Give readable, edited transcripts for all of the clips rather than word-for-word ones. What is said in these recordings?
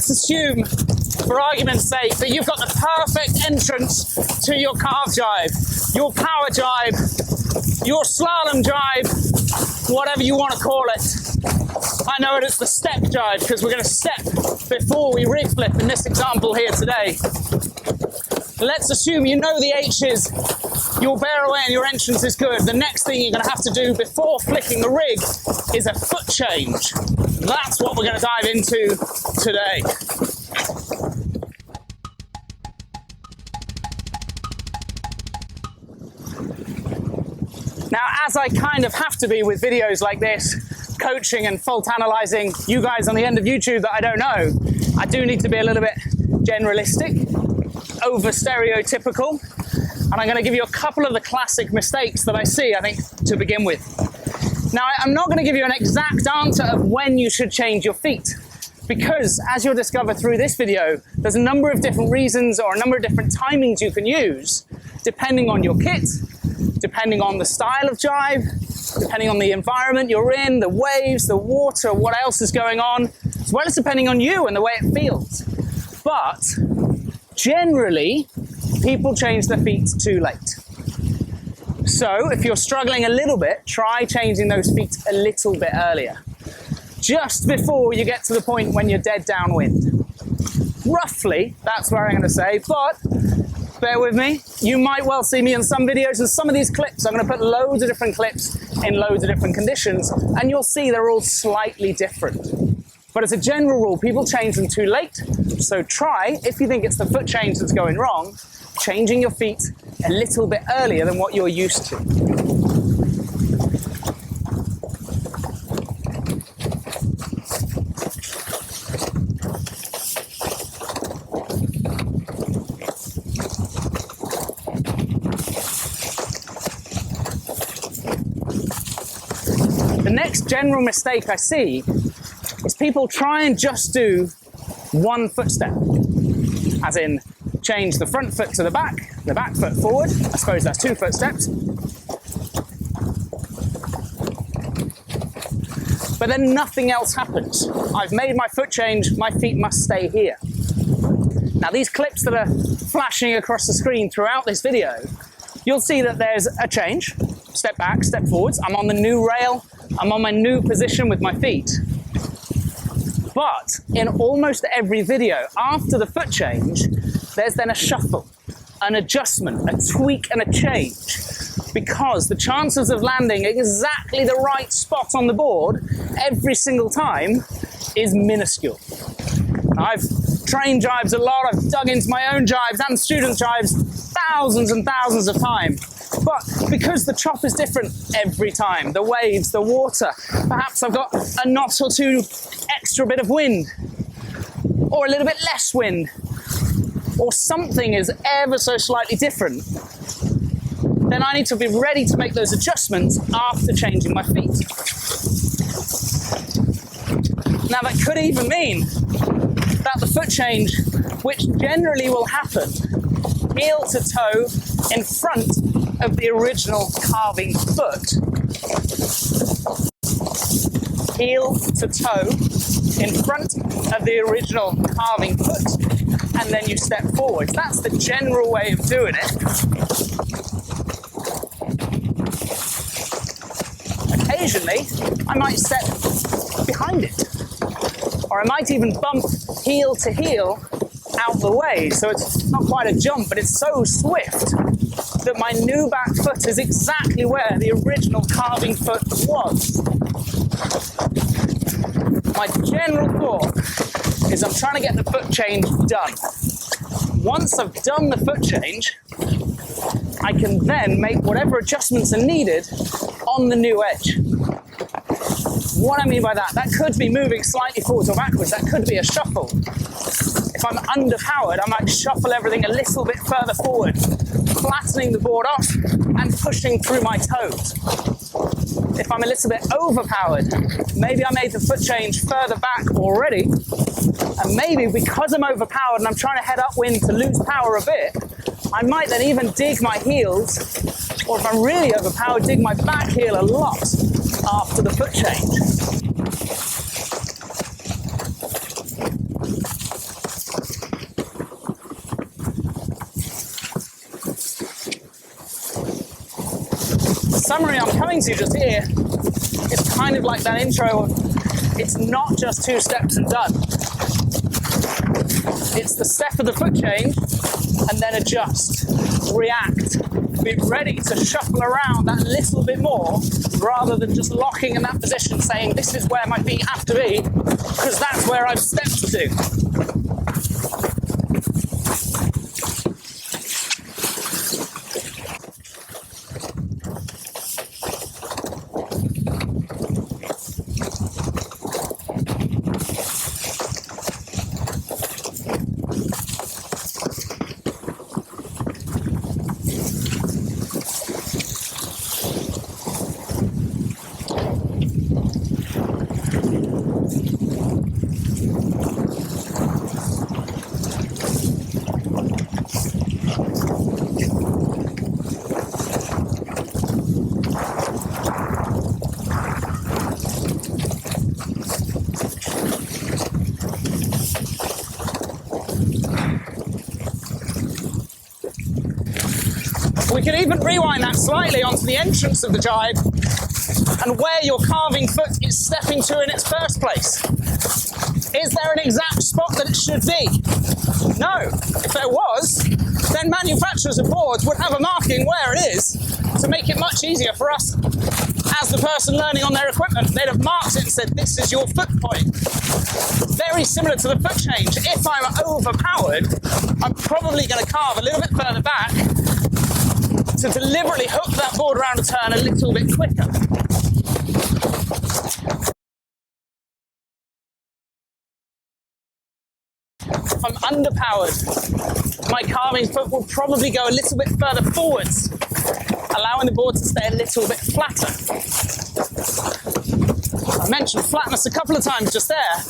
let's assume, for argument's sake, that you've got the perfect entrance to your carve gybe, your power gybe, your slalom gybe, whatever you want to call it. I know it as the step gybe because we're going to step before we rig flip in this example here today. Let's assume you know the H's, you'll bear away and your entrance is good. The next thing you're going to have to do before flicking the rig is a foot change. That's what we're going to dive into today. Now, as I kind of have to be with videos like this, coaching and fault analyzing you guys on the end of YouTube that I don't know, I do need to be a little bit generalistic, over stereotypical, and I'm going to give you a couple of the classic mistakes that I see, I think, to begin with. Now, I'm not going to give you an exact answer of when you should change your feet, because as you'll discover through this video, there's a number of different reasons or a number of different timings you can use, depending on your kit, depending on the style of jibe, depending on the environment you're in, the waves, the water, what else is going on, as well as depending on you and the way it feels. But generally, people change their feet too late. So if you're struggling a little bit, try changing those feet a little bit earlier. Just before you get to the point when you're dead downwind. Roughly, that's where I'm going to say, but bear with me. You might well see me in some videos and some of these clips. I'm going to put loads of different clips in loads of different conditions, and you'll see they're all slightly different. But as a general rule, people change them too late. So try, if you think it's the foot change that's going wrong, changing your feet a little bit earlier than what you're used to. The next general mistake I see is people try and just do one footstep, as in change the front foot to the back foot forward. I suppose that's 2 footsteps. But then nothing else happens. I've made my foot change, my feet must stay here. Now these clips that are flashing across the screen throughout this video, you'll see that there's a change, step back, step forwards. I'm on the new rail, I'm on my new position with my feet. But in almost every video, after the foot change, there's then a shuffle, an adjustment, a tweak and a change, because the chances of landing exactly the right spot on the board every single time is minuscule. I've trained jibes a lot, I've dug into my own jibes and students' jibes thousands and thousands of times. But because the chop is different every time, the waves, the water, perhaps I've got a knot or two extra bit of wind, or a little bit less wind, or something is ever so slightly different, then I need to be ready to make those adjustments after changing my feet. Now that could even mean that the foot change, which generally will happen heel to toe in front of the original carving foot, heel to toe in front of the original carving foot, and then you step forward. That's the general way of doing it. Occasionally, I might step behind it, or I might even bump heel to heel out the way. So it's not quite a jump, but it's so swift that my new back foot is exactly where the original carving foot was. My general thought is I'm trying to get the foot change done. Once I've done the foot change, I can then make whatever adjustments are needed on the new edge. What I mean by that, that could be moving slightly forwards or backwards, that could be a shuffle. If I'm underpowered, I might shuffle everything a little bit further forward, flattening the board off and pushing through my toes. If I'm a little bit overpowered, maybe I made the foot change further back already, and maybe because I'm overpowered and I'm trying to head upwind to lose power a bit, I might then even dig my heels, or if I'm really overpowered, dig my back heel a lot after the foot change. summary I'm coming to just here is kind of like that intro of it's not just 2 steps and done. It's the step of the foot change and then adjust, react, be ready to shuffle around that little bit more rather than just locking in that position saying this is where my feet have to be because that's where I've stepped to. We could even rewind that slightly onto the entrance of the jibe and where your carving foot is stepping to in its first place. Is there an exact spot that it should be? No. If there was, then manufacturers of boards would have a marking where it is to make it much easier for us as the person learning on their equipment. They'd have marked it and said, this is your foot point. Very similar to the foot change. If I'm overpowered, I'm probably going to carve a little bit further back to deliberately hook that board around a turn a little bit quicker. If I'm underpowered, my carving foot will probably go a little bit further forwards, allowing the board to stay a little bit flatter. I mentioned flatness a couple of times just there.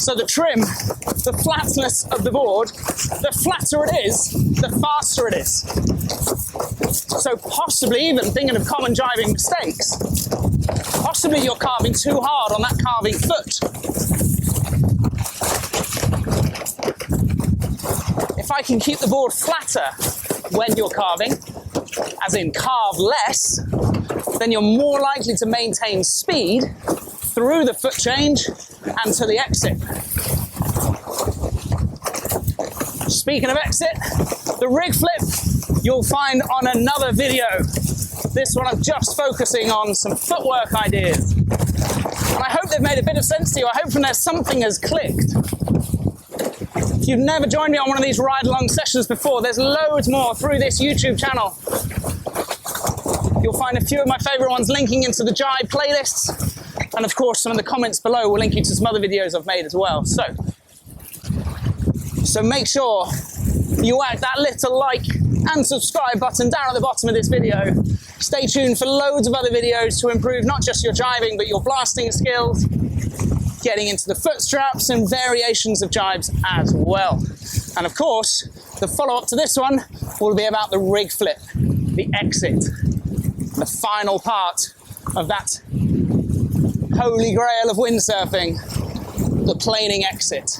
So the trim, the flatness of the board, the flatter it is, the faster it is. So possibly even thinking of common jibing mistakes, possibly you're carving too hard on that carving foot. If I can keep the board flatter when you're carving, as in carve less, then you're more likely to maintain speed through the foot change and to the exit. Speaking of exit, the rig flip you'll find on another video. This one I'm just focusing on some footwork ideas. And I hope they've made a bit of sense to you. I hope from there something has clicked. If you've never joined me on one of these ride-along sessions before, there's loads more through this YouTube channel. You'll find a few of my favourite ones linking into the Jibe playlists. And of course, some of the comments below will link you to some other videos I've made as well. So make sure you whack that little like and subscribe button down at the bottom of this video. Stay tuned for loads of other videos to improve not just your jibing, but your blasting skills, getting into the foot straps and variations of jibes as well. And of course, the follow-up to this one will be about the rig flip, the exit, the final part of that holy grail of windsurfing, the planing exit.